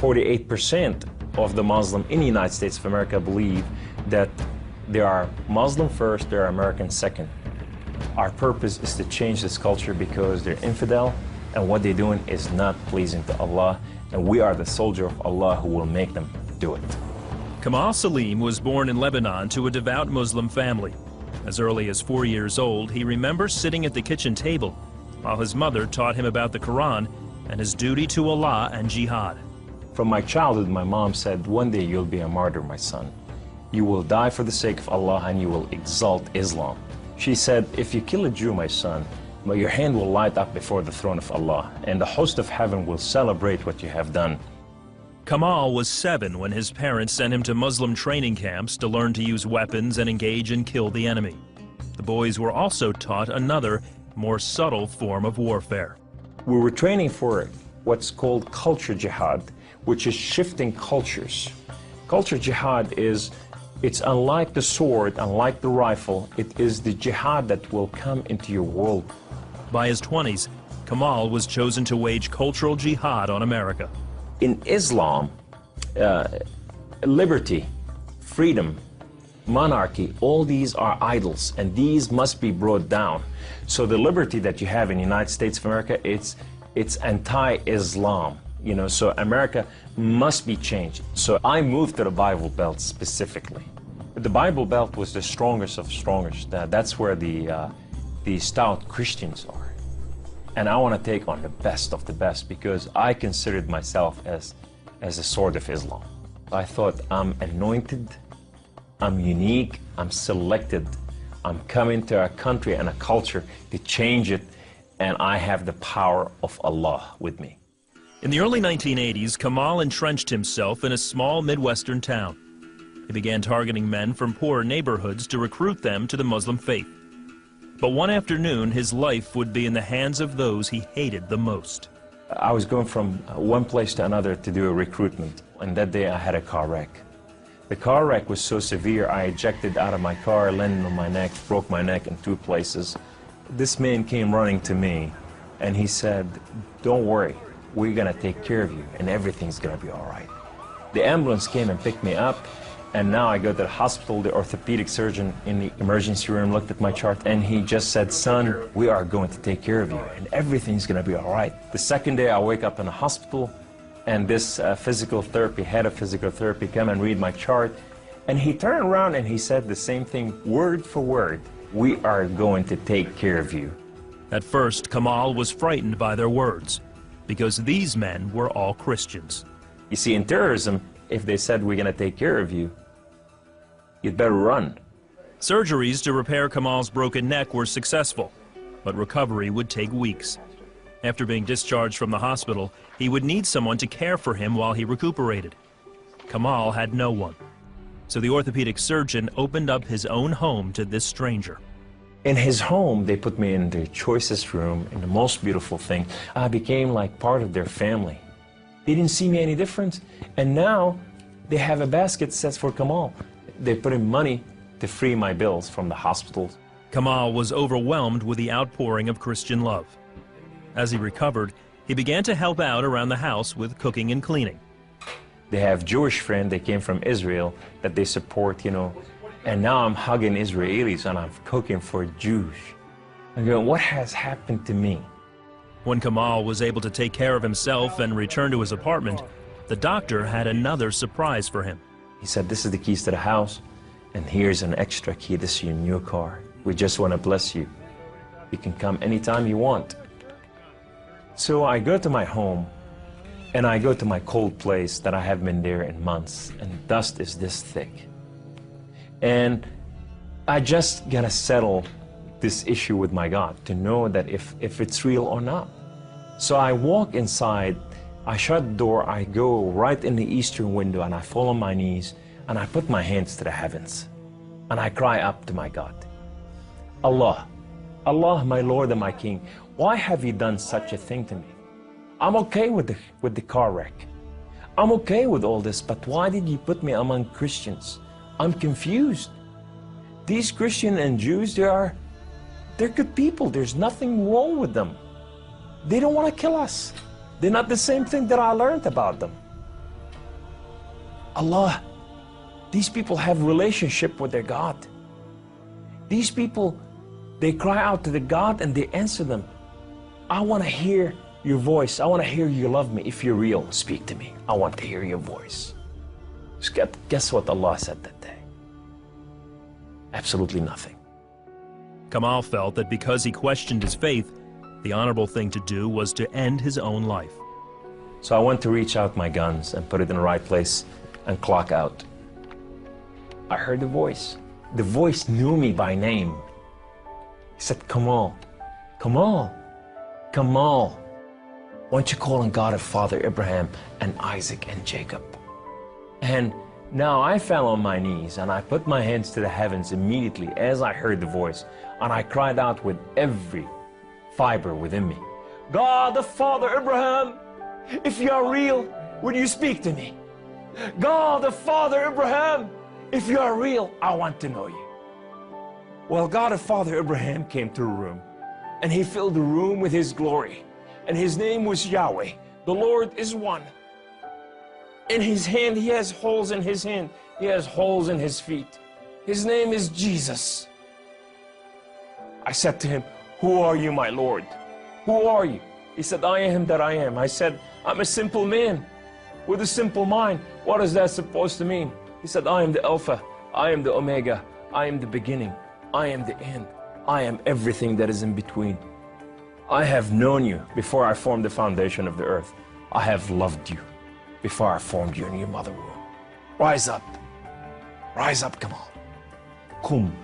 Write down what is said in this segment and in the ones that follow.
48% of the Muslim in the United States of America believe that they are Muslim first, they are American second. Our purpose is to change this culture because they're infidel, and what they're doing is not pleasing to Allah, and we are the soldier of Allah who will make them do it. Kamal Salim was born in Lebanon to a devout Muslim family. As early as 4 years old, he remembers sitting at the kitchen table while his mother taught him about the Quran and his duty to Allah and jihad. From my childhood, my mom said, one day you'll be a martyr, my son. You will die for the sake of Allah and you will exalt Islam. She said, if you kill a Jew, my son, your hand will light up before the throne of Allah, and the host of heaven will celebrate what you have done. Kamal was 7 when his parents sent him to Muslim training camps to learn to use weapons and engage and kill the enemy. The boys were also taught another, more subtle form of warfare. We were training for what's called culture jihad, which is shifting cultures. Culture jihad is, it's unlike the sword, unlike the rifle, it is the jihad that will come into your world. By his 20s, Kamal was chosen to wage cultural jihad on America. In Islam, liberty, freedom, monarchy, all these are idols, and these must be brought down. So the liberty that you have in the United States of America, it's anti-Islam. You know, so America must be changed. So I moved to the Bible Belt specifically. The Bible Belt was the strongest of strongest. That's where the stout Christians are. And I want to take on the best of the best because I considered myself as a sword of Islam. I thought, I'm anointed, I'm unique, I'm selected, I'm coming to a country and a culture to change it, and I have the power of Allah with me. In the early 1980s, Kamal entrenched himself in a small Midwestern town. He began targeting men from poor neighborhoods to recruit them to the Muslim faith. But one afternoon, his life would be in the hands of those he hated the most. I was going from one place to another to do a recruitment, and that day I had a car wreck. The car wreck was so severe, I ejected out of my car, landed on my neck, broke my neck in 2 places. This man came running to me, and he said, don't worry, we're going to take care of you, and everything's going to be all right. The ambulance came and picked me up, and now I go to the hospital. The orthopedic surgeon in the emergency room looked at my chart, and he just said, son, we are going to take care of you, and everything's going to be all right. The second day, I wake up in the hospital, and this head of physical therapy, come and read my chart, and he turned around and he said the same thing, word for word, we are going to take care of you. At first, Kamal was frightened by their words, because these men were all Christians. You see, in terrorism, if they said we're going to take care of you, you'd better run. Surgeries to repair Kamal's broken neck were successful, but recovery would take weeks. After being discharged from the hospital, he would need someone to care for him while he recuperated. Kamal had no one, so the orthopedic surgeon opened up his own home to this stranger. In his home, they put me in their choicest room, in the most beautiful thing. I became like part of their family. They didn't see me any different, and now they have a basket set for Kamal. They put in money to free my bills from the hospitals. Kamal was overwhelmed with the outpouring of Christian love. As he recovered, he began to help out around the house with cooking and cleaning. They have Jewish friends, they came from Israel, that they support, you know, and now I'm hugging Israelis and I'm cooking for Jews. I'm going, what has happened to me? When Kamal was able to take care of himself and return to his apartment, the doctor had another surprise for him. He said, this is the keys to the house, and here's an extra key, this is your new car. We just want to bless you. You can come anytime you want. So I go to my home, and I go to my cold place that I haven't been there in months, and dust is this thick. And I just gotta settle this issue with my God to know that if it's real or not. So I walk inside, I shut the door, I go right in the eastern window, and I fall on my knees, and I put my hands to the heavens, and I cry up to my God. Allah, Allah, my Lord and my King, why have you done such a thing to me? I'm okay with the car wreck. I'm okay with all this, but why did you put me among Christians? I'm confused. These Christians and Jews, they're good people. There's nothing wrong with them. They don't want to kill us. They're not the same thing that I learned about them. Allah, these people have relationship with their God. These people, they cry out to the God and they answer them. I want to hear your voice. I want to hear you love me. If you're real, speak to me. I want to hear your voice. Guess what Allah said that day? Absolutely nothing. Kamal felt that because he questioned his faith, the honorable thing to do was to end his own life. So I went to reach out my guns and put it in the right place and clock out. I heard the voice. The voice knew me by name. He said, Kamal, Kamal, Kamal, why don't you call on God of Father Abraham and Isaac and Jacob? And now I fell on my knees and I put my hands to the heavens immediately as I heard the voice, and I cried out with every fiber within me, God of Father Abraham, if you are real, would you speak to me? God of Father Abraham, if you are real, I want to know you. Well, God of Father Abraham came to the room, and he filled the room with his glory, and his name was Yahweh. The Lord is one. In his hand, he has holes in his hand. He has holes in his feet. His name is Jesus. I said to him, who are you, my Lord? Who are you? He said, I am that I am. I said, I'm a simple man with a simple mind. What is that supposed to mean? He said, I am the Alpha, I am the Omega, I am the beginning, I am the end, I am everything that is in between. I have known you before I formed the foundation of the earth. I have loved you before I formed you in your mother womb. Rise up, come on. Kum,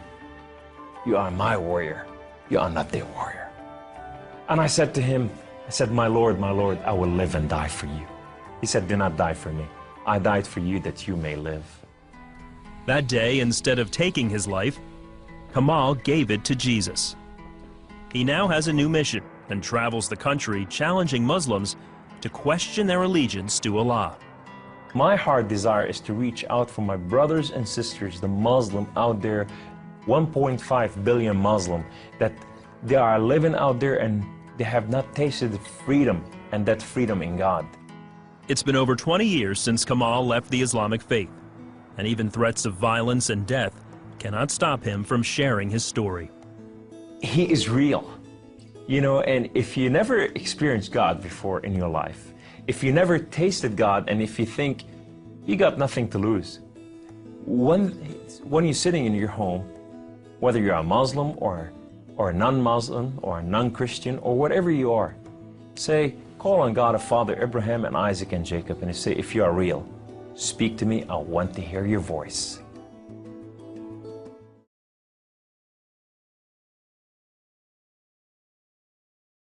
you are my warrior, you are not their warrior. And I said to him, I said, my Lord, I will live and die for you. He said, do not die for me. I died for you that you may live. That day, instead of taking his life, Kamal gave it to Jesus. He now has a new mission and travels the country challenging Muslims to question their allegiance to Allah. My heart desire is to reach out for my brothers and sisters, the Muslim out there, 1.5 billion Muslim, that they are living out there and they have not tasted freedom, and that freedom in God. It's been over 20 years since Kamal left the Islamic faith, and even threats of violence and death cannot stop him from sharing his story. He is real, you know, and if you never experienced God before in your life, if you never tasted God, and if you think you got nothing to lose, when you're sitting in your home, whether you're a Muslim or a non-Muslim or a non-Christian or whatever you are, say, call on God of Father Abraham and Isaac and Jacob, and say, if you are real, speak to me, I want to hear your voice.